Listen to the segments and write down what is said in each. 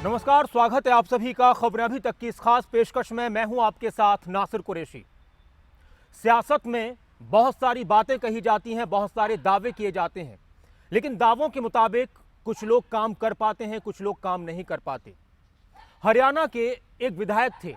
नमस्कार, स्वागत है आप सभी का खबरें अभी तक की इस खास पेशकश में। मैं हूं आपके साथ नासिर कुरैशी। सियासत में बहुत सारी बातें कही जाती हैं, बहुत सारे दावे किए जाते हैं, लेकिन दावों के मुताबिक कुछ लोग काम कर पाते हैं, कुछ लोग काम नहीं कर पाते। हरियाणा के एक विधायक थे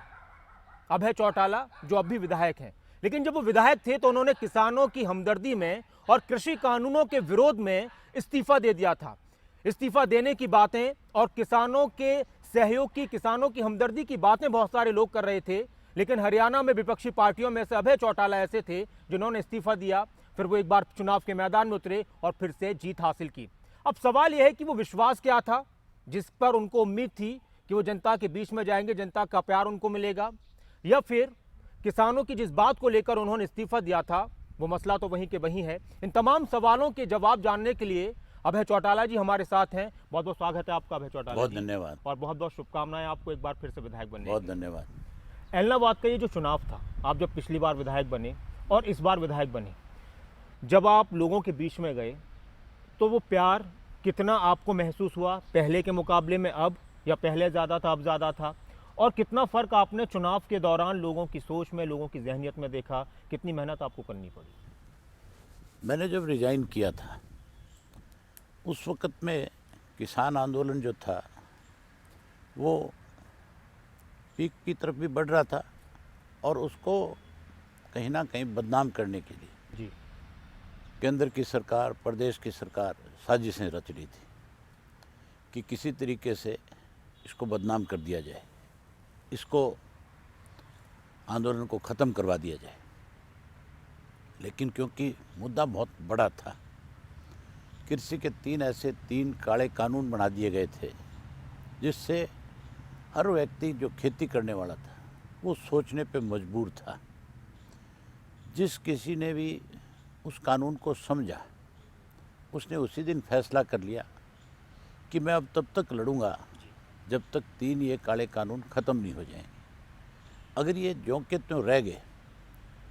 अभय चौटाला, जो अब भी विधायक हैं, लेकिन जब वो विधायक थे तो उन्होंने किसानों की हमदर्दी में और कृषि कानूनों के विरोध में इस्तीफा दे दिया था। इस्तीफा देने की बातें और किसानों के सहयोग की, किसानों की हमदर्दी की बातें बहुत सारे लोग कर रहे थे, लेकिन हरियाणा में विपक्षी पार्टियों में से अभय चौटाला ऐसे थे जिन्होंने इस्तीफा दिया। फिर वो एक बार चुनाव के मैदान में उतरे और फिर से जीत हासिल की। अब सवाल यह है कि वो विश्वास क्या था जिस पर उनको उम्मीद थी कि वो जनता के बीच में जाएंगे, जनता का प्यार उनको मिलेगा, या फिर किसानों की जिस बात को लेकर उन्होंने इस्तीफा दिया था वो मसला तो वहीं के वहीं है। इन तमाम सवालों के जवाब जानने के लिए अभय चौटाला जी हमारे साथ हैं। बहुत बहुत स्वागत है आपका अभय चौटाला। बहुत धन्यवाद और बहुत बहुत शुभकामनाएं आपको एक बार फिर से विधायक बनने। बहुत धन्यवाद। एलनाबाद का ये जो चुनाव था, आप जब पिछली बार विधायक बने और इस बार विधायक बने, जब आप लोगों के बीच में गए तो वो प्यार कितना आपको महसूस हुआ पहले के मुकाबले में अब, या पहले ज़्यादा था अब ज़्यादा था? और कितना फ़र्क आपने चुनाव के दौरान लोगों की सोच में, लोगों की जहनियत में देखा? कितनी मेहनत आपको करनी पड़ी? मैंने जब रिज़ाइन किया था उस वक़्त में किसान आंदोलन जो था वो पीक की तरफ भी बढ़ रहा था और उसको कहीं ना कहीं बदनाम करने के लिए जी, केंद्र की सरकार, प्रदेश की सरकार साजिशें रच रही थी कि किसी तरीके से इसको बदनाम कर दिया जाए, इसको आंदोलन को ख़त्म करवा दिया जाए। लेकिन क्योंकि मुद्दा बहुत बड़ा था, कृषि के तीन काले कानून बना दिए गए थे जिससे हर व्यक्ति जो खेती करने वाला था वो सोचने पे मजबूर था। जिस किसी ने भी उस कानून को समझा उसने उसी दिन फैसला कर लिया कि मैं अब तब तक लड़ूंगा जब तक ये काले कानून ख़त्म नहीं हो जाएंगे। अगर ये ज्यों के त्यों रह गए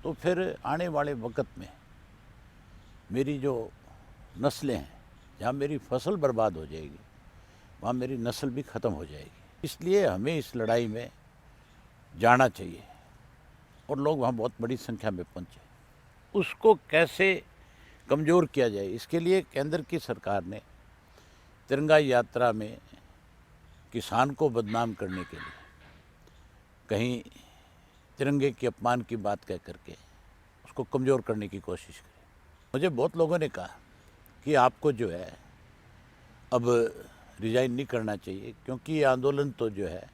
तो फिर आने वाले वक्त में मेरी जो नस्लें हैं, जहाँ मेरी फसल बर्बाद हो जाएगी वहाँ मेरी नस्ल भी ख़त्म हो जाएगी। इसलिए हमें इस लड़ाई में जाना चाहिए और लोग वहाँ बहुत बड़ी संख्या में पहुँचे। उसको कैसे कमज़ोर किया जाए, इसके लिए केंद्र की सरकार ने तिरंगा यात्रा में किसान को बदनाम करने के लिए कहीं तिरंगे के अपमान की बात कह करके उसको कमज़ोर करने की कोशिश करी। मुझे बहुत लोगों ने कहा कि आपको जो है अब रिज़ाइन नहीं करना चाहिए क्योंकि ये आंदोलन तो जो है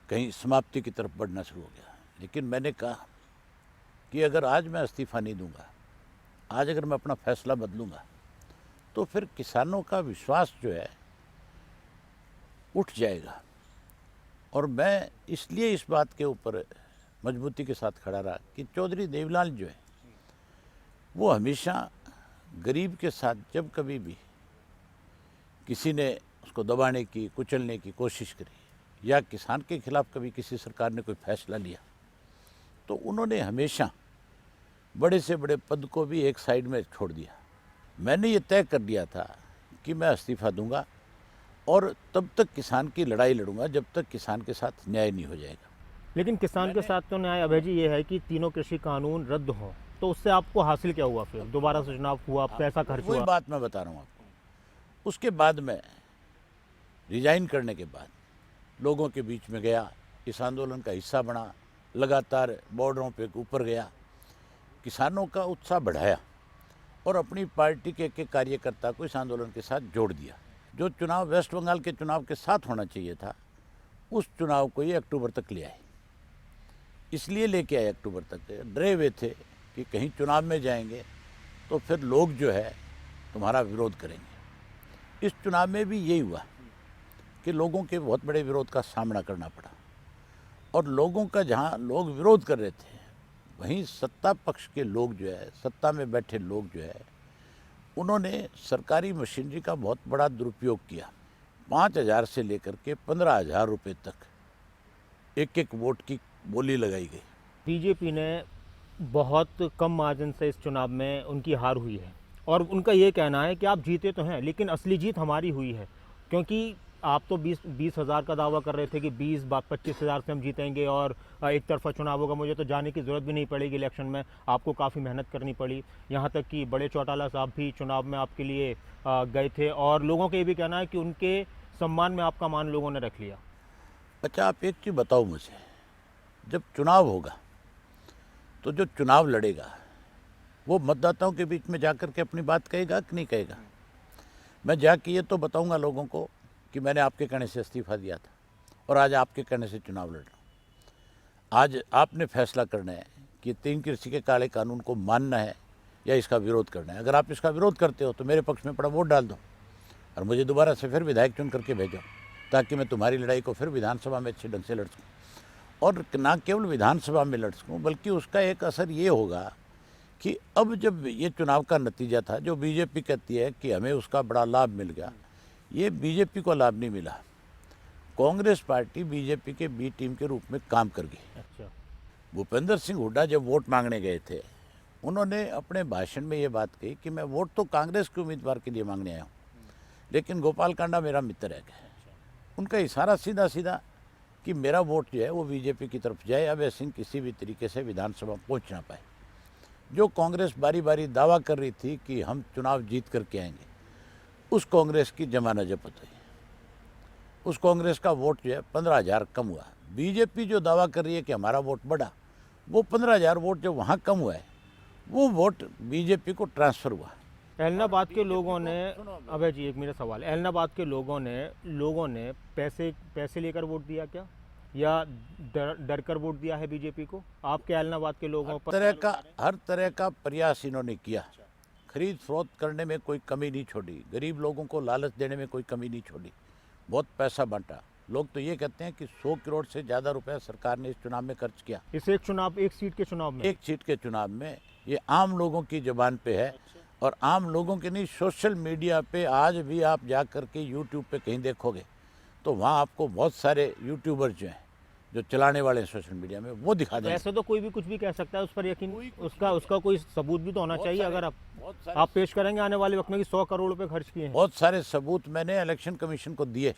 कहीं समाप्ति की तरफ बढ़ना शुरू हो गया। लेकिन मैंने कहा कि अगर आज मैं इस्तीफ़ा नहीं दूंगा, आज अगर मैं अपना फैसला बदलूंगा तो फिर किसानों का विश्वास जो है उठ जाएगा। और मैं इसलिए इस बात के ऊपर मजबूती के साथ खड़ा रहा कि चौधरी देवीलाल जो है वो हमेशा गरीब के साथ जब कभी भी किसी ने उसको दबाने की, कुचलने की कोशिश करी या किसान के खिलाफ कभी किसी सरकार ने कोई फैसला लिया तो उन्होंने हमेशा बड़े से बड़े पद को भी एक साइड में छोड़ दिया। मैंने ये तय कर दिया था कि मैं इस्तीफ़ा दूंगा और तब तक किसान की लड़ाई लड़ूंगा जब तक किसान के साथ न्याय नहीं हो जाएगा। लेकिन किसान के साथ तो न्याय अभय जी ये है कि तीनों कृषि कानून रद्द हों, तो उससे आपको हासिल क्या हुआ? फिर दोबारा से चुनाव हुआ, पैसा खर्च वही हुआ। बात मैं बता रहा हूँ आपको। उसके बाद में रिज़ाइन करने के बाद लोगों के बीच में गया, इस आंदोलन का हिस्सा बना, लगातार बॉर्डरों पे ऊपर गया, किसानों का उत्साह बढ़ाया और अपनी पार्टी के एक कार्यकर्ता को इस आंदोलन के साथ जोड़ दिया। जो चुनाव वेस्ट बंगाल के चुनाव के साथ होना चाहिए था उस चुनाव को ये अक्टूबर तक ले आए। इसलिए लेके आए अक्टूबर तक, डरे हुए थे कि कहीं चुनाव में जाएंगे तो फिर लोग जो है तुम्हारा विरोध करेंगे। इस चुनाव में भी यही हुआ कि लोगों के बहुत बड़े विरोध का सामना करना पड़ा और लोगों का जहाँ लोग विरोध कर रहे थे वहीं सत्ता पक्ष के लोग जो है, सत्ता में बैठे लोग जो है, उन्होंने सरकारी मशीनरी का बहुत बड़ा दुरुपयोग किया। 5,000 से लेकर के 15,000 रुपये तक एक वोट की बोली लगाई गई। बीजेपी ने बहुत कम मार्जिन से इस चुनाव में उनकी हार हुई है और उनका ये कहना है कि आप जीते तो हैं लेकिन असली जीत हमारी हुई है, क्योंकि आप तो 20,000 का दावा कर रहे थे कि 25,000 से हम जीतेंगे और एक तरफा चुनाव होगा, मुझे तो जाने की ज़रूरत भी नहीं पड़ेगी इलेक्शन में। आपको काफ़ी मेहनत करनी पड़ी, यहाँ तक कि बड़े चौटाला साहब भी चुनाव में आपके लिए गए थे और लोगों का ये भी कहना है कि उनके सम्मान में आपका मान लोगों ने रख लिया। अच्छा, आप एक चीज़ बताओ मुझे, जब चुनाव होगा तो जो चुनाव लड़ेगा वो मतदाताओं के बीच में जाकर के अपनी बात कहेगा कि नहीं कहेगा? मैं जाके ये तो बताऊंगा लोगों को कि मैंने आपके कहने से इस्तीफा दिया था और आज आपके कहने से चुनाव लड़ रहा हूँ। आज आपने फैसला करना है कि 3 कृषि के काले कानून को मानना है या इसका विरोध करना है। अगर आप इसका विरोध करते हो तो मेरे पक्ष में पड़ा वोट डाल दो और मुझे दोबारा से फिर विधायक चुन करके भेजो, ताकि मैं तुम्हारी लड़ाई को फिर विधानसभा में अच्छे ढंग से लड़ सकूँ। और ना केवल विधानसभा में लड़ सकूँ, बल्कि उसका एक असर ये होगा कि अब जब ये चुनाव का नतीजा था, जो बीजेपी कहती है कि हमें उसका बड़ा लाभ मिल गया, ये बीजेपी को लाभ नहीं मिला। कांग्रेस पार्टी बीजेपी के बी टीम के रूप में काम कर गई। अच्छा, भूपेंद्र सिंह हुड्डा जब वोट मांगने गए थे, उन्होंने अपने भाषण में ये बात कही कि मैं वोट तो कांग्रेस के उम्मीदवार के लिए मांगने आया हूँ, लेकिन गोपाल कांडा मेरा मित्र है। उनका इशारा सीधा सीधा कि मेरा वोट जो है वो बीजेपी की तरफ जाए, अभय सिंह किसी भी तरीके से विधानसभा पहुँच ना पाए। जो कांग्रेस बारी बारी दावा कर रही थी कि हम चुनाव जीत करके आएंगे, उस कांग्रेस की जमाना जपत हुई। उस कांग्रेस का वोट जो है 15,000 कम हुआ। बीजेपी जो दावा कर रही है कि हमारा वोट बढ़ा, वो 15,000 वोट जो वहाँ कम हुआ है, वो वोट बीजेपी को ट्रांसफ़र हुआ। एलनाबाद के लोगों ने, अभय जी एक मेरा सवाल, एलनाबाद के लोगों ने पैसे लेकर वोट दिया क्या, या डर कर वोट दिया है बीजेपी को? आपके एलनाबाद के लोगों पर हर तरह का प्रयास इन्होंने किया। खरीद फरोख्त करने में कोई कमी नहीं छोड़ी, गरीब लोगों को लालच देने में कोई कमी नहीं छोड़ी, बहुत पैसा बांटा। लोग तो ये कहते हैं कि 100 करोड़ से ज़्यादा रुपया सरकार ने इस चुनाव में खर्च किया। इस एक सीट के चुनाव में? एक सीट के चुनाव में। ये आम लोगों की ज़बान पे है, और आम लोगों के नहीं, सोशल मीडिया पे आज भी आप जा कर के यूट्यूब पे कहीं देखोगे तो वहाँ आपको बहुत सारे यूट्यूबर जो हैं, जो चलाने वाले हैं सोशल मीडिया में, वो दिखा देंगे। ऐसे तो कोई भी कुछ भी कह सकता है, उस पर यकीन, उसका कोई सबूत भी तो होना चाहिए। अगर आप पेश करेंगे आने वाले वक्त में कि 100 करोड़ रुपए खर्च किए हैं। बहुत सारे सबूत मैंने इलेक्शन कमीशन को दिए।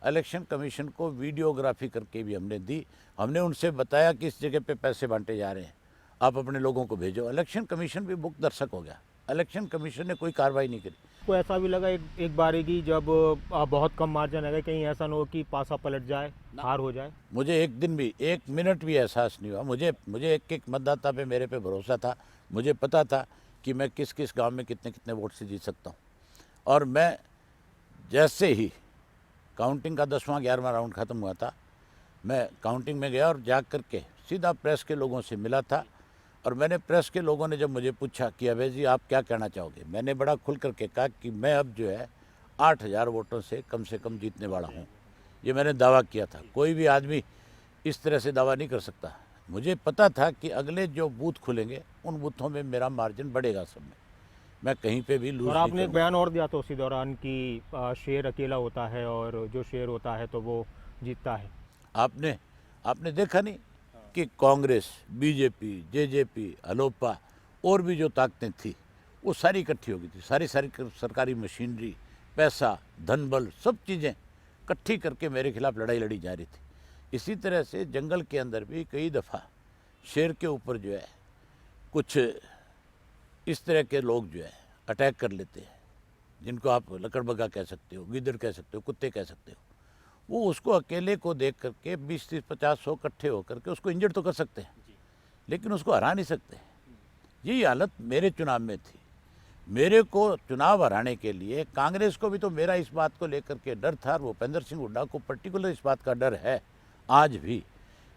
इलेक्शन कमीशन को वीडियोग्राफी करके भी हमने दी। हमने उनसे बताया कि इस जगह पे पैसे बांटे जा रहे हैं, आप अपने लोगों को भेजो। इलेक्शन कमीशन भी मुक्त दर्शक हो गया। इलेक्शन कमीशन ने कोई कार्रवाई नहीं करी। को ऐसा भी लगा एक बारी की जब बहुत कम मार्जिन है, कहीं ऐसा ना हो कि पासा पलट जाए, हार हो जाए? मुझे एक दिन भी, एक मिनट भी एहसास नहीं हुआ। मुझे एक मतदाता पे, मेरे पे भरोसा था। मुझे पता था कि मैं किस किस गांव में कितने कितने वोट से जीत सकता हूं। और मैं जैसे ही काउंटिंग का 10वां 11वां राउंड ख़त्म हुआ था, मैं काउंटिंग में गया और जा कर के सीधा प्रेस के लोगों से मिला था। और मैंने प्रेस के लोगों ने जब मुझे पूछा कि अभय जी आप क्या कहना चाहोगे, मैंने बड़ा खुल करके कहा कि मैं अब जो है 8,000 वोटों से कम जीतने वाला हूँ। ये मैंने दावा किया था। कोई भी आदमी इस तरह से दावा नहीं कर सकता। मुझे पता था कि अगले जो बूथ खुलेंगे उन बूथों में मेरा मार्जिन बढ़ेगा सब में, मैं कहीं पे भी लूज। और आपने एक बयान और दिया था उसी दौरान कि शेर अकेला होता है और जो शेर होता है तो वो जीतता है। आपने देखा नहीं कि कांग्रेस, बीजेपी, जेजेपी, अलोपा और भी जो ताकतें थी वो सारी इकट्ठी हो गई थी। सारी सरकारी मशीनरी, पैसा, धन बल, सब चीज़ें इकट्ठी करके मेरे खिलाफ लड़ाई लड़ी जा रही थी। इसी तरह से जंगल के अंदर भी कई दफ़ा शेर के ऊपर जो है कुछ इस तरह के लोग जो है अटैक कर लेते हैं, जिनको आप लकड़बग्गा कह सकते हो, गिद्दड़ कह सकते हो, कुत्ते कह सकते हो। वो उसको अकेले को देख करके 20, 30, 50, 100 इकट्ठे होकर के उसको इंजर्ड तो कर सकते हैं, लेकिन उसको हरा नहीं सकते। यही हालत मेरे चुनाव में थी। मेरे को चुनाव हराने के लिए कांग्रेस को भी तो मेरा इस बात को लेकर के डर था, और भूपेंद्र सिंह हुड्डा को पर्टिकुलर इस बात का डर है आज भी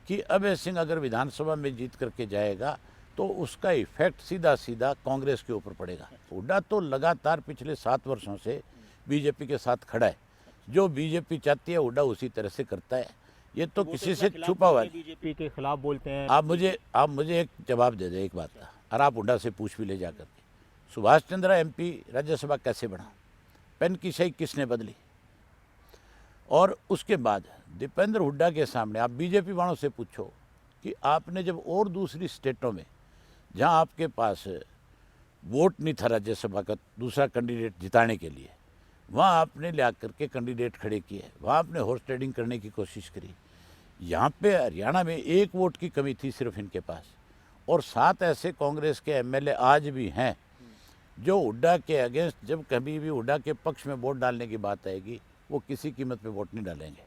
कि अभय सिंह अगर विधानसभा में जीत करके जाएगा तो उसका इफेक्ट सीधा सीधा कांग्रेस के ऊपर पड़ेगा। हुड्डा तो लगातार पिछले 7 वर्षों से बीजेपी के साथ खड़ा है। जो बीजेपी चाहती है हुड्डा उसी तरह से करता है। ये तो किसी से छुपा हुआ है। बीजेपी के खिलाफ बोलते हैं। आप मुझे एक जवाब दे दे एक बात का, और आप हुड्डा से पूछ भी ले जा करके, सुभाष चंद्र एमपी राज्यसभा कैसे बना, पेन की स्याही किसने बदली? और उसके बाद दीपेंद्र हुड्डा के सामने आप बीजेपी वालों से पूछो कि आपने जब और दूसरी स्टेटों में जहां आपके पास वोट नहीं था राज्यसभा का दूसरा कैंडिडेट जिताने के लिए, वहाँ आपने ला करके कैंडिडेट खड़े किए, वहाँ आपने हॉर्स ट्रेडिंग करने की कोशिश करी। यहाँ पे हरियाणा में 1 वोट की कमी थी सिर्फ इनके पास, और 7 ऐसे कांग्रेस के एमएलए आज भी हैं जो हुड्डा के अगेंस्ट, जब कभी भी हुड्डा के पक्ष में वोट डालने की बात आएगी वो किसी कीमत पे वोट नहीं डालेंगे,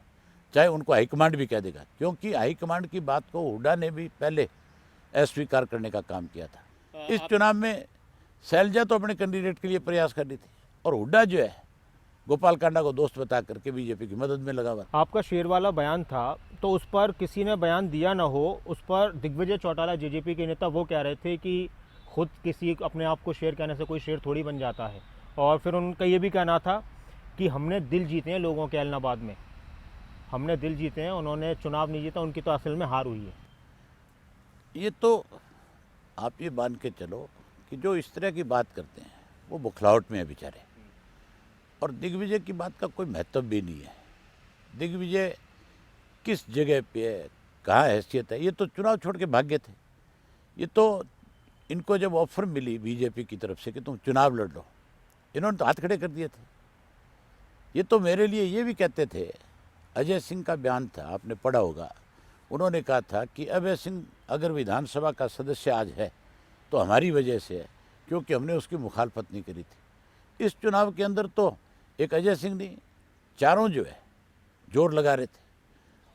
चाहे उनको हाईकमांड भी कह देगा, क्योंकि हाईकमांड की बात को हुड्डा ने भी पहले अस्वीकार करने का काम किया था। इस चुनाव में शैलजा तो अपने कैंडिडेट के लिए प्रयास कर रही थी, और हुड्डा जो है गोपाल कांडा को दोस्त बता करके बीजेपी की मदद में लगा हुआ। आपका शेर वाला बयान था, तो उस पर किसी ने बयान दिया ना हो, उस पर दिग्विजय चौटाला जेजेपी के नेता वो कह रहे थे कि खुद किसी अपने आप को शेर कहने से कोई शेर थोड़ी बन जाता है, और फिर उनका ये भी कहना था कि हमने दिल जीते हैं लोगों के ऐलनाबाद में, हमने दिल जीते हैं, उन्होंने चुनाव नहीं जीता, उनकी तो असल में हार हुई है। ये तो आप ये मान के चलो कि जो इस तरह की बात करते हैं वो बुखलाहट में है बेचारे, और दिग्विजय की बात का कोई महत्व भी नहीं है। दिग्विजय किस जगह पे है, कहाँ हैसियत है, ये तो चुनाव छोड़ के भाग्य थे। ये तो इनको जब ऑफर मिली बीजेपी की तरफ से कि तुम चुनाव लड़ लो, इन्होंने तो हाथ खड़े कर दिए थे। ये तो मेरे लिए ये भी कहते थे, अजय सिंह का बयान था, आपने पढ़ा होगा, उन्होंने कहा था कि अजय सिंह अगर विधानसभा का सदस्य आज है तो हमारी वजह से है, क्योंकि हमने उसकी मुखालफत नहीं करी थी। इस चुनाव के अंदर तो एक अजय सिंह नहीं, चारों जो है जोर लगा रहे थे,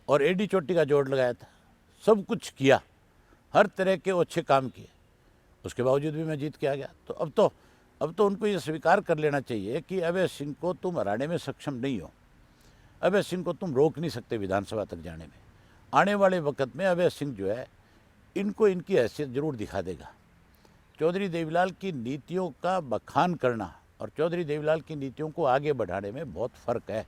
और एडी चोटी का जोर लगाया था, सब कुछ किया, हर तरह के अच्छे काम किए, उसके बावजूद भी मैं जीत के आ गया। तो अब तो उनको ये स्वीकार कर लेना चाहिए कि अभय सिंह को तुम हराने में सक्षम नहीं हो, अभय सिंह को तुम रोक नहीं सकते विधानसभा तक जाने में। आने वाले वक्त में अभय सिंह जो है इनको इनकी हैसियत जरूर दिखा देगा। चौधरी देवीलाल की नीतियों का बखान करना और चौधरी देवीलाल की नीतियों को आगे बढ़ाने में बहुत फ़र्क है।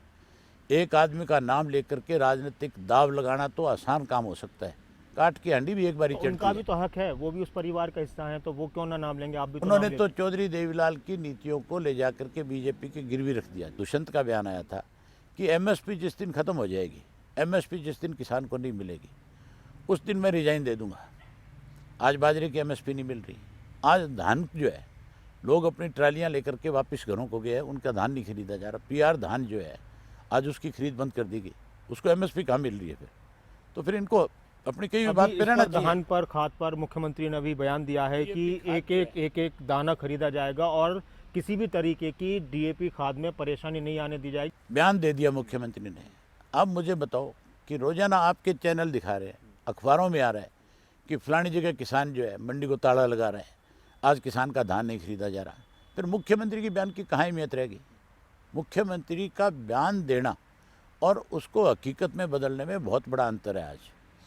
एक आदमी का नाम लेकर के राजनीतिक दाव लगाना तो आसान काम हो सकता है, काट की हंडी भी एक बार ही चढ़ती है। उनका भी तो हक है, वो भी उस परिवार का हिस्सा है, तो वो क्यों ना नाम लेंगे, आप भी तो उन्होंने नाम तो चौधरी देवीलाल की नीतियों को ले जा करके बीजेपी की गिरवी रख दिया। दुष्यंत का बयान आया था कि एमएसपी जिस दिन खत्म हो जाएगी, एमएसपी जिस दिन किसान को नहीं मिलेगी, उस दिन मैं रिजाइन दे दूंगा। आज बाजरे की एमएसपी नहीं मिल रही, आज धान जो है लोग अपनी ट्रालियां लेकर के वापस घरों को गए, उनका धान नहीं खरीदा जा रहा। पीआर धान जो है आज उसकी खरीद बंद कर दी गई, उसको एमएसपी कहाँ मिल रही है फिर? तो फिर इनको अपनी कई बात पे रहना चाहिए। धान पर, खाद पर मुख्यमंत्री ने भी बयान दिया है कि एक दाना खरीदा जाएगा और किसी भी तरीके की डीएपी खाद में परेशानी नहीं आने दी जाएगी। बयान दे दिया मुख्यमंत्री ने। अब मुझे बताओ कि रोजाना आपके चैनल दिखा रहे हैं, अखबारों में आ रहा है कि फलानी जगह किसान जो है मंडी को ताला लगा रहे हैं, आज किसान का धान नहीं खरीदा जा रहा। फिर मुख्यमंत्री की बयान की कहाँ अहमियत रहेगी? मुख्यमंत्री का बयान देना और उसको हकीकत में बदलने में बहुत बड़ा अंतर है आज।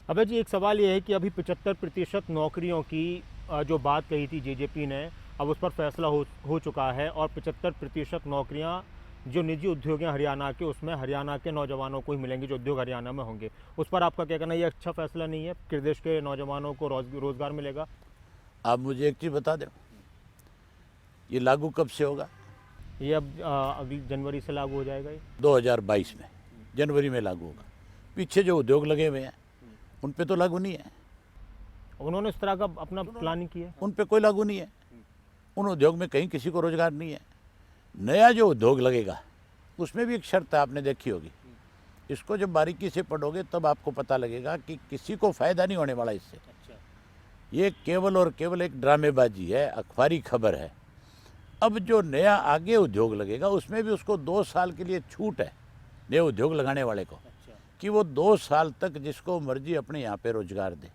अबे जी, एक सवाल ये है कि अभी 75% नौकरियों की जो बात कही थी जेजेपी ने, अब उस पर फैसला हो चुका है, और 75% नौकरियां जो निजी उद्योग हैं हरियाणा के, उसमें हरियाणा के नौजवानों को ही मिलेंगी, जो उद्योग हरियाणा में होंगे। उस पर आपका क्या कहना है? ये अच्छा फैसला नहीं है? प्रदेश के नौजवानों को रोजगार मिलेगा? आप मुझे एक चीज़ बता दें, ये लागू कब से होगा? ये अब अगली जनवरी से लागू हो जाएगा। ये 2022 में जनवरी में लागू होगा। पीछे जो उद्योग लगे हुए हैं उन पे तो लागू नहीं है, उन्होंने इस तरह का अपना प्लानिंग किया है। उन पे कोई लागू नहीं है। उन उद्योग में कहीं किसी को रोजगार नहीं है। नया जो उद्योग लगेगा उसमें भी एक शर्त है, आपने देखी होगी। इसको जब बारीकी से पढ़ोगे तब आपको पता लगेगा कि किसी को फायदा नहीं होने वाला इससे। ये केवल और केवल एक ड्रामेबाजी है, अखबारी खबर है। अब जो नया आगे उद्योग लगेगा उसमें भी उसको 2 साल के लिए छूट है नए उद्योग लगाने वाले को, कि वो 2 साल तक जिसको मर्जी अपने यहाँ पे रोजगार दे।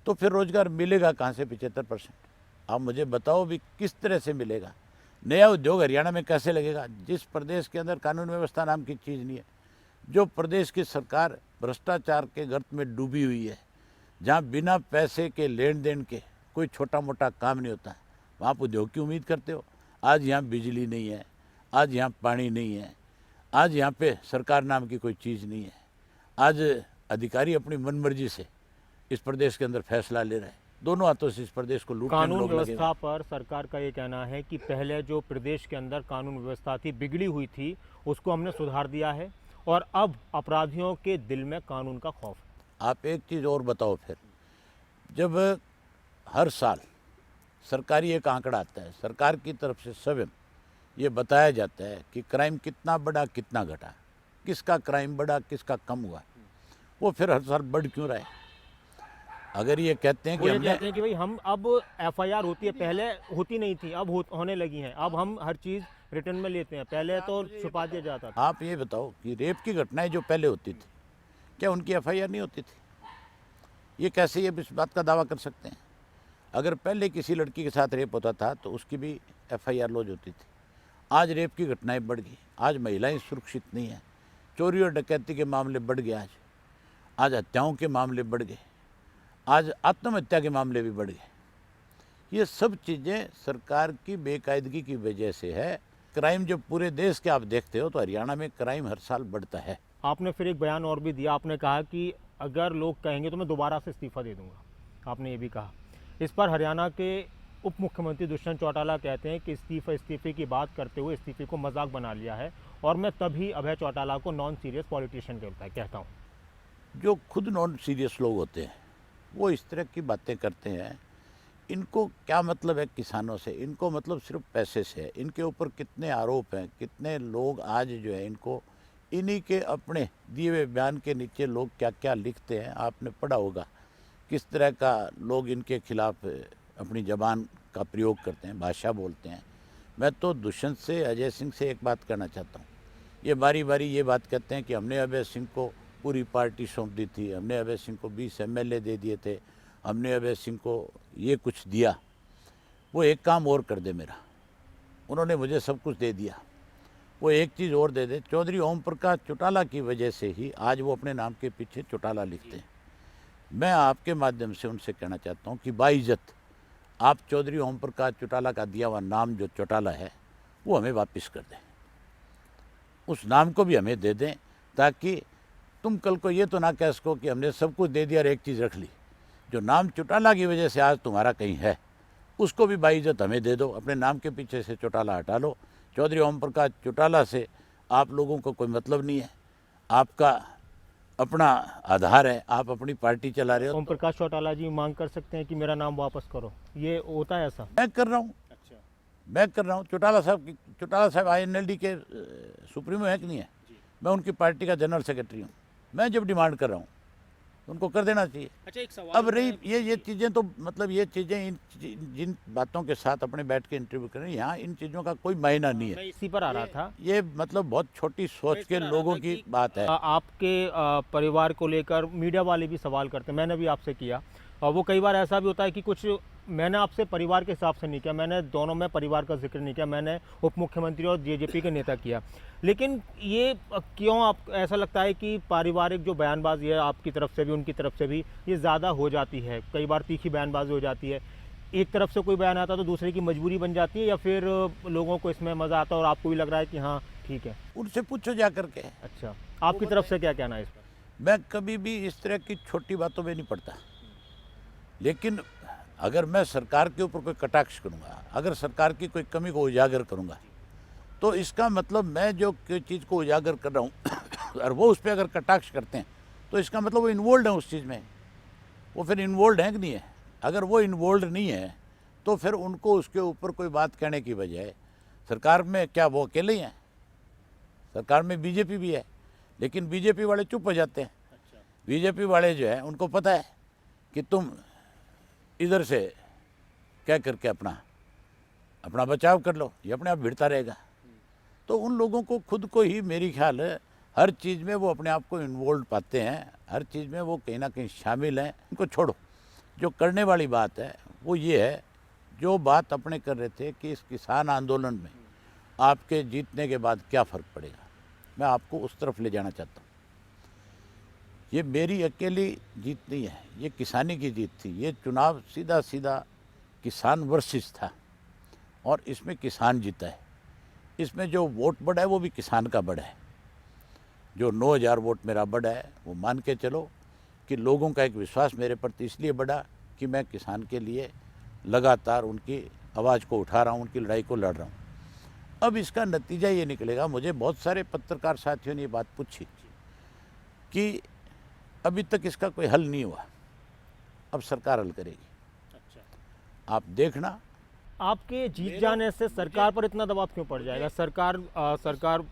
तो फिर रोजगार मिलेगा कहाँ से 75%? आप मुझे बताओ भी किस तरह से मिलेगा? नया उद्योग हरियाणा में कैसे लगेगा जिस प्रदेश के अंदर कानून व्यवस्था नाम की चीज़ नहीं है, जो प्रदेश की सरकार भ्रष्टाचार के गर्त में डूबी हुई है, जहाँ बिना पैसे के लेन देन के कोई छोटा मोटा काम नहीं होता है, वहाँ आप उद्योग की उम्मीद करते हो? आज यहाँ बिजली नहीं है, आज यहाँ पानी नहीं है, आज यहाँ पे सरकार नाम की कोई चीज़ नहीं है। आज अधिकारी अपनी मनमर्जी से इस प्रदेश के अंदर फैसला ले रहे हैं, दोनों हाथों से इस प्रदेश को लूटने में कानून लोग लगे। व्यवस्था पर सरकार का ये कहना है कि पहले जो प्रदेश के अंदर कानून व्यवस्था थी, बिगड़ी हुई थी, उसको हमने सुधार दिया है, और अब अपराधियों के दिल में कानून का खौफ है। आप एक चीज़ और बताओ फिर, जब हर साल सरकारी एक आंकड़ा आता है सरकार की तरफ से स्वयं ये बताया जाता है कि क्राइम कितना बढ़ा कितना घटा, किसका क्राइम बढ़ा किसका कम हुआ, वो फिर हर साल बढ़ क्यों रहा है। अगर ये कहते हैं वो कि ये हमने कहते हैं कि भाई हम अब एफआईआर होती है, पहले होती नहीं थी, अब होने लगी हैं, अब हम हर चीज़ रिटर्न में लेते हैं, पहले तो छुपा दिया जाता था। आप ये बताओ कि रेप की घटनाएं जो पहले होती थी, क्या उनकी एफआईआर नहीं होती थी? ये कैसे ये इस बात का दावा कर सकते हैं? अगर पहले किसी लड़की के साथ रेप होता था तो उसकी भी एफआईआर लॉन्च होती थी। आज रेप की घटनाएं बढ़ गई, आज महिलाएं सुरक्षित नहीं हैं, चोरी और डकैती के मामले बढ़ गए, आज हत्याओं के मामले बढ़ गए, आज आत्महत्या के मामले भी बढ़ गए। ये सब चीज़ें सरकार की बेकायदगी की वजह से है। क्राइम जब पूरे देश के आप देखते हो तो हरियाणा में क्राइम हर साल बढ़ता है। आपने फिर एक बयान और भी दिया, आपने कहा कि अगर लोग कहेंगे तो मैं दोबारा से इस्तीफा दे दूंगा, आपने ये भी कहा। इस पर हरियाणा के उप मुख्यमंत्री दुष्यंत चौटाला कहते हैं कि इस्तीफे की बात करते हुए इस्तीफे को मजाक बना लिया है, और मैं तभी अभय चौटाला को नॉन सीरियस पॉलिटिशियन कहता हूँ। जो खुद नॉन सीरियस लोग होते हैं वो इस तरह की बातें करते हैं। इनको क्या मतलब है किसानों से? इनको मतलब सिर्फ पैसे से है। इनके ऊपर कितने आरोप हैं, कितने लोग आज जो है इनको इन्हीं के अपने दिए हुए बयान के नीचे लोग क्या क्या लिखते हैं, आपने पढ़ा होगा किस तरह का लोग इनके खिलाफ अपनी ज़बान का प्रयोग करते हैं, भाषा बोलते हैं। मैं तो दुष्यंत से, अजय सिंह से एक बात करना चाहता हूँ। ये बारी बारी ये बात कहते हैं कि हमने अभय सिंह को पूरी पार्टी सौंप दी थी, हमने अभय सिंह को 20 एमएलए दे दिए थे, हमने अभय सिंह को ये कुछ दिया। वो एक काम और कर दे मेरा, उन्होंने मुझे सब कुछ दे दिया, वो एक चीज़ और दे दे। चौधरी ओम प्रकाश चौटाला की वजह से ही आज वो अपने नाम के पीछे चौटाला लिखते हैं। मैं आपके माध्यम से उनसे कहना चाहता हूँ कि बाइज्जत आप चौधरी ओम प्रकाश चौटाला का दिया हुआ नाम जो चौटाला है वो हमें वापस कर दें, उस नाम को भी हमें दे दें, ताकि तुम कल को ये तो ना कह सको कि हमने सब कुछ दे दिया और एक चीज़ रख ली। जो नाम चौटाला की वजह से आज तुम्हारा कहीं है, उसको भी बाइज्जत हमें दे दो। अपने नाम के पीछे से चौटाला हटा लो। चौधरी ओम प्रकाश चौटाला से आप लोगों को कोई मतलब नहीं है, आपका अपना आधार है, आप अपनी पार्टी चला रहे हो। ओम प्रकाश चौटाला जी मांग कर सकते हैं कि मेरा नाम वापस करो, ये होता है ऐसा? मैं कर रहा हूँ, मैं कर रहा हूँ। चौटाला साहब INLD के सुप्रीमो है कि नहीं है? मैं उनकी पार्टी का जनरल सेक्रेटरी हूँ। मैं जब डिमांड कर रहा हूँ उनको कर देना चाहिए। अच्छा, एक सवाल अब रही ये चीज़ें, तो मतलब ये चीज़ें जिन बातों के साथ अपने बैठ के इंटरव्यू कर रहे हैं, यहाँ इन चीज़ों का कोई मायना नहीं है। मैं इसी पर आ रहा था। ये मतलब बहुत छोटी सोच के लोगों की बात है। आपके परिवार को लेकर मीडिया वाले भी सवाल करते हैं, मैंने भी आपसे किया, और वो कई बार ऐसा भी होता है कि कुछ मैंने आपसे परिवार के हिसाब से नहीं किया, मैंने दोनों में परिवार का जिक्र नहीं किया, मैंने उप मुख्यमंत्री और जेजेपी के नेता किया। लेकिन ये क्यों आप ऐसा लगता है कि पारिवारिक जो बयानबाजी है आपकी तरफ से भी उनकी तरफ से भी ये ज़्यादा हो जाती है, कई बार तीखी बयानबाजी हो जाती है, एक तरफ से कोई बयान आता है तो दूसरे की मजबूरी बन जाती है, या फिर लोगों को इसमें मज़ा आता है और आपको भी लग रहा है कि हाँ ठीक है? उनसे पूछो जा करके। अच्छा, आपकी तरफ से क्या कहना है इस पर? मैं कभी भी इस तरह की छोटी बातों में नहीं पड़ता, लेकिन अगर मैं सरकार के ऊपर कोई कटाक्ष करूँगा, अगर सरकार की कोई कमी को उजागर करूँगा, तो इसका मतलब मैं जो चीज़ को उजागर कर रहा हूँ और वो उस पर अगर कटाक्ष करते हैं तो इसका मतलब वो इन्वॉल्व है उस चीज़ में। वो फिर इन्वॉल्व है कि नहीं है? अगर वो इन्वॉल्व नहीं है तो फिर उनको उसके ऊपर कोई बात कहने की बजाय, सरकार में क्या वो अकेले ही हैं? सरकार में बीजेपी भी है, लेकिन बीजेपी वाले चुप हो जाते हैं। बीजेपी वाले जो है उनको पता है कि तुम इधर से क्या करके अपना बचाव कर लो, ये अपने आप भिड़ता रहेगा। तो उन लोगों को खुद को ही मेरी ख्याल है हर चीज़ में वो अपने आप को इन्वॉल्व पाते हैं, हर चीज़ में वो कहीं ना कहीं शामिल हैं। इनको छोड़ो, जो करने वाली बात है वो ये है, जो बात अपने कर रहे थे कि इस किसान आंदोलन में आपके जीतने के बाद क्या फ़र्क पड़ेगा, मैं आपको उस तरफ ले जाना चाहता हूँ। ये मेरी अकेली जीत नहीं है, ये किसानी की जीत थी। ये चुनाव सीधा सीधा किसान वर्सेस था और इसमें किसान जीता है। इसमें जो वोट बढ़ा है वो भी किसान का बढ़ा है। जो 9000 वोट मेरा बढ़ा है वो मान के चलो कि लोगों का एक विश्वास मेरे प्रति इसलिए बढ़ा कि मैं किसान के लिए लगातार उनकी आवाज़ को उठा रहा हूँ, उनकी लड़ाई को लड़ रहा हूँ। अब इसका नतीजा ये निकलेगा, मुझे बहुत सारे पत्रकार साथियों ने ये बात पूछी कि अभी तक इसका कोई हल नहीं हुआ, अब सरकार हल करेगी। अच्छा, आप देखना आपके जीत जाने से सरकार पर इतना दबाव क्यों पड़ जाएगा? सरकार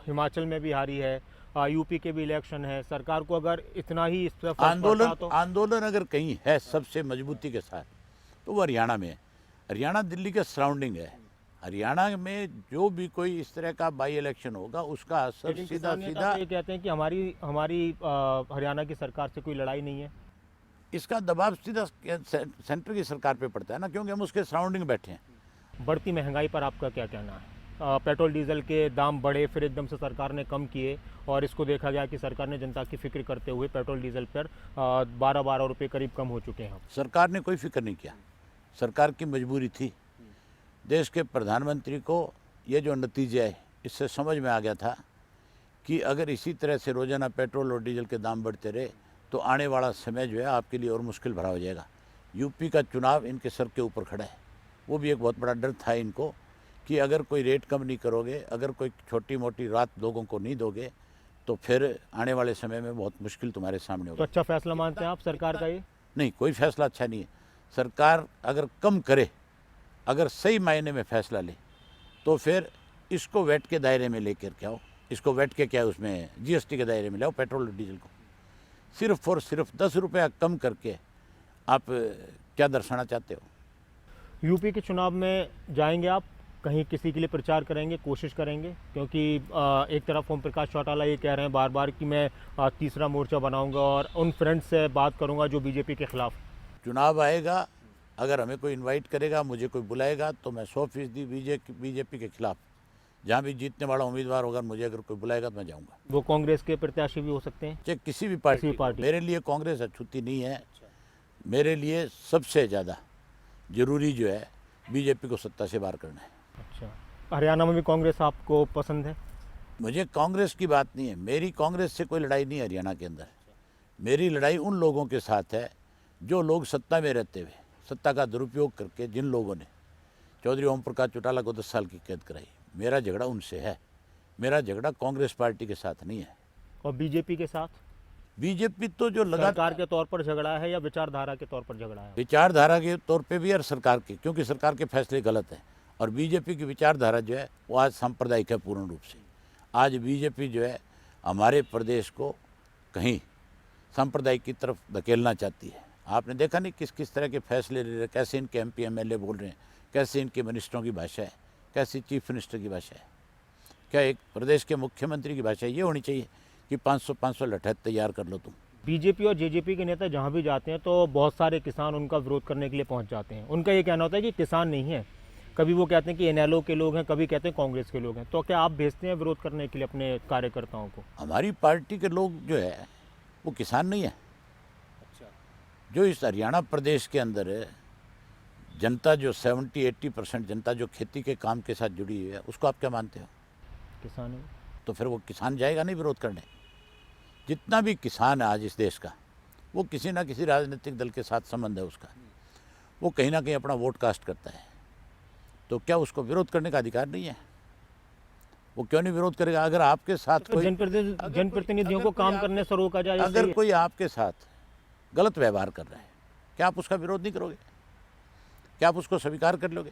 हिमाचल में भी हारी है, यूपी के भी इलेक्शन है। सरकार को अगर इतना ही इस पर फर्क पड़ता तो आंदोलन अगर कहीं है सबसे मजबूती के साथ तो वो हरियाणा में है। हरियाणा दिल्ली के सराउंडिंग है। हरियाणा में जो भी कोई इस तरह का बाई इलेक्शन होगा उसका असर लेकिन सीधा किसान नेता सीधा तो ये कहते हैं कि हमारी हरियाणा की सरकार से कोई लड़ाई नहीं है। इसका दबाव सीधा सेंटर की सरकार पे पड़ता है ना, क्योंकि हम उसके सराउंडिंग बैठे हैं। बढ़ती महंगाई पर आपका क्या कहना है? पेट्रोल डीजल के दाम बढ़े, फिर एकदम से सरकार ने कम किए और इसको देखा गया कि सरकार ने जनता की फिक्र करते हुए पेट्रोल डीजल पर 12-12 रुपये करीब कम हो चुके हैं। सरकार ने कोई फिक्र नहीं किया। सरकार की मजबूरी थी। देश के प्रधानमंत्री को ये जो नतीजे है इससे समझ में आ गया था कि अगर इसी तरह से रोज़ाना पेट्रोल और डीजल के दाम बढ़ते रहे तो आने वाला समय जो है आपके लिए और मुश्किल भरा हो जाएगा। यूपी का चुनाव इनके सर के ऊपर खड़ा है। वो भी एक बहुत बड़ा डर था इनको कि अगर कोई रेट कम नहीं करोगे, अगर कोई छोटी मोटी रात लोगों को नहीं दोगे तो फिर आने वाले समय में बहुत मुश्किल तुम्हारे सामने तो होगा। अच्छा फैसला मानते हैं आप सरकार का ये? नहीं, कोई फैसला अच्छा नहीं है। सरकार अगर कम करे, अगर सही मायने में फैसला ले तो फिर इसको वैट के दायरे में लेकर के आओ। इसको वैट के क्या उसमें जीएसटी के दायरे में लाओ। पेट्रोल और डीजल को सिर्फ और सिर्फ 10 रुपया कम करके आप क्या दर्शाना चाहते हो? यूपी के चुनाव में जाएंगे आप, कहीं किसी के लिए प्रचार करेंगे, कोशिश करेंगे? क्योंकि एक तरफ ओम प्रकाश चौटाला ये कह रहे हैं बार बार कि मैं तीसरा मोर्चा बनाऊंगा और उन फ्रेंड्स से बात करूंगा जो बीजेपी के खिलाफ। चुनाव आएगा, अगर हमें कोई इनवाइट करेगा, मुझे कोई बुलाएगा तो मैं 100% बीजेपी के खिलाफ जहाँ भी जीतने वाला उम्मीदवार होगा, मुझे अगर कोई बुलाएगा तो मैं जाऊँगा। वो कांग्रेस के प्रत्याशी भी हो सकते हैं, चाहे किसी भी पार्टी। मेरे लिए कांग्रेस अछूती नहीं है। मेरे लिए सबसे ज़्यादा जरूरी जो है बीजेपी को सत्ता से बाहर करना है। अच्छा, हरियाणा में भी कांग्रेस आपको पसंद है? मुझे कांग्रेस की बात नहीं है। मेरी कांग्रेस से कोई लड़ाई नहीं है हरियाणा के अंदर। मेरी लड़ाई उन लोगों के साथ है जो लोग सत्ता में रहते हुए सत्ता का दुरुपयोग करके जिन लोगों ने चौधरी ओम प्रकाश चौटाला को 10 साल की कैद कराई, मेरा झगड़ा उनसे है। मेरा झगड़ा कांग्रेस पार्टी के साथ नहीं है। और बीजेपी के साथ? बीजेपी तो जो सरकार के तौर पर झगड़ा है या विचारधारा के तौर पर झगड़ा है? विचारधारा के तौर पे भी और सरकार के, क्योंकि सरकार के फैसले गलत हैं। और बीजेपी की विचारधारा जो है वो आज सांप्रदायिक है पूर्ण रूप से। आज बीजेपी जो है हमारे प्रदेश को कहीं सांप्रदायिक की तरफ धकेलना चाहती है। आपने देखा नहीं किस किस तरह के फैसले ले रहे, कैसे इनके एमपी एमएलए बोल रहे हैं, कैसे इनके मिनिस्टरों की भाषा है, कैसी चीफ मिनिस्टर की भाषा है। क्या एक प्रदेश के मुख्यमंत्री की भाषा ये होनी चाहिए कि 500 लठैत तैयार कर लो तुम? बीजेपी और जेजेपी के नेता जहाँ भी जाते हैं तो बहुत सारे किसान उनका विरोध करने के लिए पहुँच जाते हैं। उनका ये कहना होता है कि किसान नहीं है। कभी वो कहते हैं कि इनेलो के लोग हैं, कभी कहते हैं कांग्रेस के लोग हैं। तो क्या आप भेजते हैं विरोध करने के लिए अपने कार्यकर्ताओं को? हमारी पार्टी के लोग जो है वो किसान नहीं है। जो इस हरियाणा प्रदेश के अंदर है, जनता जो 70-80% जनता जो खेती के काम के साथ जुड़ी हुई है, उसको आप क्या मानते हो? किसान है। तो फिर वो किसान जाएगा नहीं विरोध करने? जितना भी किसान है आज इस देश का, वो किसी ना किसी राजनीतिक दल के साथ संबंध है उसका। वो कहीं ना कहीं अपना वोट कास्ट करता है। तो क्या उसको विरोध करने का अधिकार नहीं है? वो क्यों नहीं विरोध करेगा? अगर आपके साथ तो जनप्रतिनिधियों को काम करने से रोका जाए, अगर कोई आपके साथ गलत व्यवहार कर रहा है, क्या आप उसका विरोध नहीं करोगे? क्या आप उसको स्वीकार कर लोगे?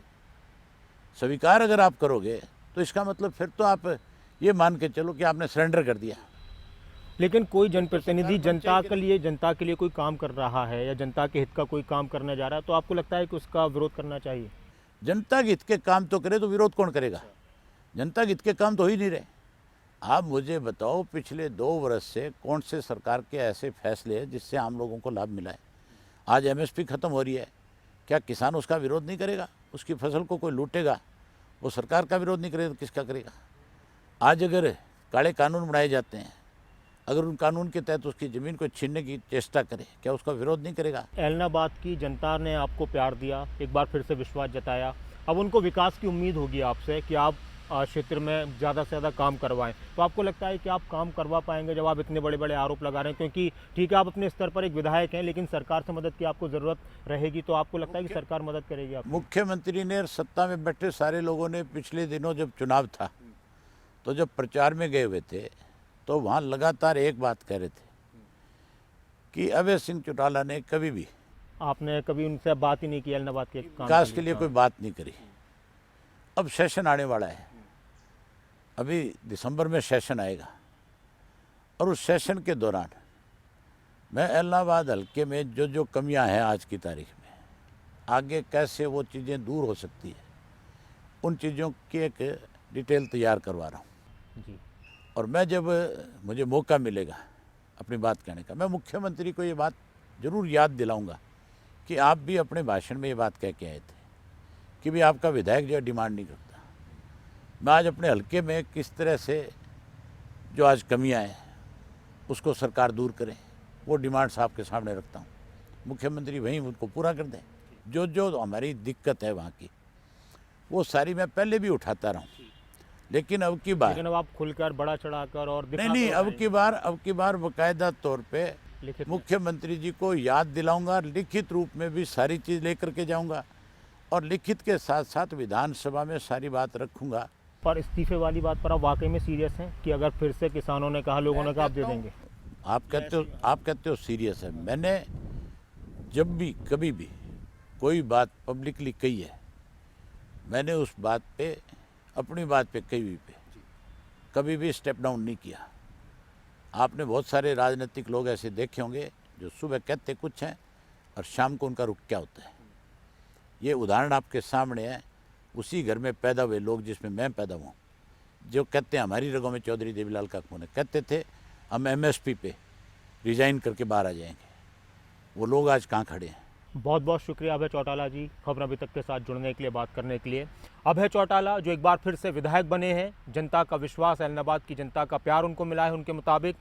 स्वीकार अगर आप करोगे तो इसका मतलब फिर तो आप ये मान के चलो कि आपने सरेंडर कर दिया। लेकिन कोई जनप्रतिनिधि जनता के लिए कोई काम कर रहा है या जनता के हित का कोई काम करने जा रहा है तो आपको लगता है कि उसका विरोध करना चाहिए? जनता के हित के काम तो करे तो विरोध कौन करेगा? जनता के हित के काम तो हो ही नहीं रहे। आप मुझे बताओ पिछले 2 वर्ष से कौन से सरकार के ऐसे फैसले हैं जिससे आम लोगों को लाभ मिला है? आज एमएसपी खत्म हो रही है, क्या किसान उसका विरोध नहीं करेगा? उसकी फसल को कोई लूटेगा, वो सरकार का विरोध नहीं करेगा तो किसका करेगा? आज अगर काले कानून बनाए जाते हैं, अगर उन कानून के तहत उसकी ज़मीन को छीनने की चेष्टा करे, क्या उसका विरोध नहीं करेगा? एलनाबाद की जनता ने आपको प्यार दिया, एक बार फिर से विश्वास जताया। अब उनको विकास की उम्मीद होगी आपसे कि आप क्षेत्र में ज़्यादा से ज़्यादा काम करवाएं। तो आपको लगता है कि आप काम करवा पाएंगे जब आप इतने बड़े बड़े आरोप लगा रहे हैं? क्योंकि ठीक है आप अपने स्तर पर एक विधायक हैं, लेकिन सरकार से मदद की आपको ज़रूरत रहेगी। तो आपको लगता है कि सरकार मदद करेगी आपको? मुख्यमंत्री ने, सत्ता में बैठे सारे लोगों ने पिछले दिनों जब चुनाव था तो जब प्रचार में गए हुए थे तो वहाँ लगातार एक बात कह रहे थे कि अभय सिंह चौटाला ने कभी भी आपने कभी उनसे बात ही नहीं की ऐलनाबाद के काम विकास के लिए कोई बात नहीं करी। अब सेशन आने वाला है, अभी दिसंबर में सेशन आएगा और उस सेशन के दौरान मैं ऐलनाबाद हल्के में जो जो कमियां हैं आज की तारीख में, आगे कैसे वो चीज़ें दूर हो सकती है, उन चीज़ों की एक डिटेल तैयार करवा रहा हूँ। जी। और मैं जब मुझे मौका मिलेगा अपनी बात कहने का, मैं मुख्यमंत्री को ये बात ज़रूर याद दिलाऊंगा कि आप भी अपने भाषण में ये बात कह के आए थे कि भी आपका विधायक जो है डिमांड नहीं करता। मैं आज अपने हल्के में किस तरह से जो आज कमियां हैं उसको सरकार दूर करे, वो डिमांड्स आपके सामने रखता हूँ। मुख्यमंत्री वहीं उनको पूरा कर दें। जो जो हमारी दिक्कत है वहाँ की, वो सारी मैं पहले भी उठाता रहा हूँ, लेकिन अब की बार लेकिन अब आप खुलकर बड़ा चढ़ाकर और नहीं, अब की बार बाकायदा तौर पे लिखित मुख्यमंत्री जी को याद दिलाऊंगा, लिखित रूप में भी सारी चीज़ लेकर के जाऊंगा और लिखित के साथ साथ विधानसभा में सारी बात रखूंगा। पर इस्तीफे वाली बात पर आप वाकई में सीरियस हैं कि अगर फिर से किसानों ने कहा, लोगों ने कहा, आप दे देंगे? आप कहते हो सीरियस है। मैंने जब भी कभी भी कोई बात पब्लिकली कही है, मैंने उस बात पे, अपनी बात पे कहीं पे कभी भी स्टेप डाउन नहीं किया। आपने बहुत सारे राजनीतिक लोग ऐसे देखे होंगे जो सुबह कहते कुछ हैं और शाम को उनका रुख क्या होता है। ये उदाहरण आपके सामने है, उसी घर में पैदा हुए लोग जिसमें मैं पैदा हुआ, जो कहते हैं हमारी रगों में चौधरी देवीलाल का खून है, कहते थे हम एमएसपी पे रिजाइन करके बाहर आ जाएंगे, वो लोग आज कहाँ खड़े हैं। बहुत बहुत शुक्रिया अभय चौटाला जी, खबर अभी तक के साथ जुड़ने के लिए, बात करने के लिए। अभय चौटाला जो एक बार फिर से विधायक बने हैं, जनता का विश्वास, ऐलनाबाद की जनता का प्यार उनको मिला है। उनके मुताबिक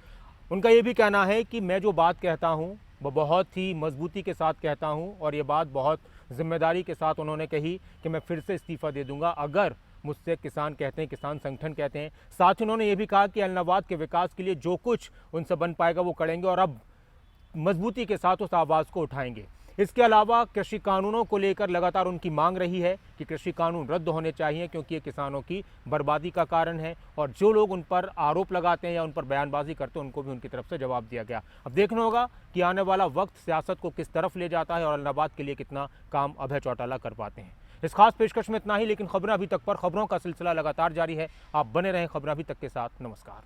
उनका ये भी कहना है कि मैं जो बात कहता हूँ वो बहुत ही मजबूती के साथ कहता हूँ और ये बात बहुत जिम्मेदारी के साथ उन्होंने कही कि मैं फिर से इस्तीफ़ा दे दूंगा अगर मुझसे किसान कहते हैं, किसान संगठन कहते हैं। साथ ही उन्होंने ये भी कहा कि ऐलनाबाद के विकास के लिए जो कुछ उनसे बन पाएगा वो करेंगे और अब मजबूती के साथ उस आवाज़ को उठाएंगे। इसके अलावा कृषि कानूनों को लेकर लगातार उनकी मांग रही है कि कृषि कानून रद्द होने चाहिए क्योंकि ये किसानों की बर्बादी का कारण है और जो लोग उन पर आरोप लगाते हैं या उन पर बयानबाजी करते हैं उनको भी उनकी तरफ से जवाब दिया गया। अब देखना होगा कि आने वाला वक्त सियासत को किस तरफ ले जाता है और ऐलनाबाद के लिए कितना काम अभय चौटाला कर पाते हैं। इस खास पेशकश में इतना ही, लेकिन खबरें अभी तक पर, खबरों का सिलसिला लगातार जारी है। आप बने रहें खबरें अभी तक के साथ। नमस्कार।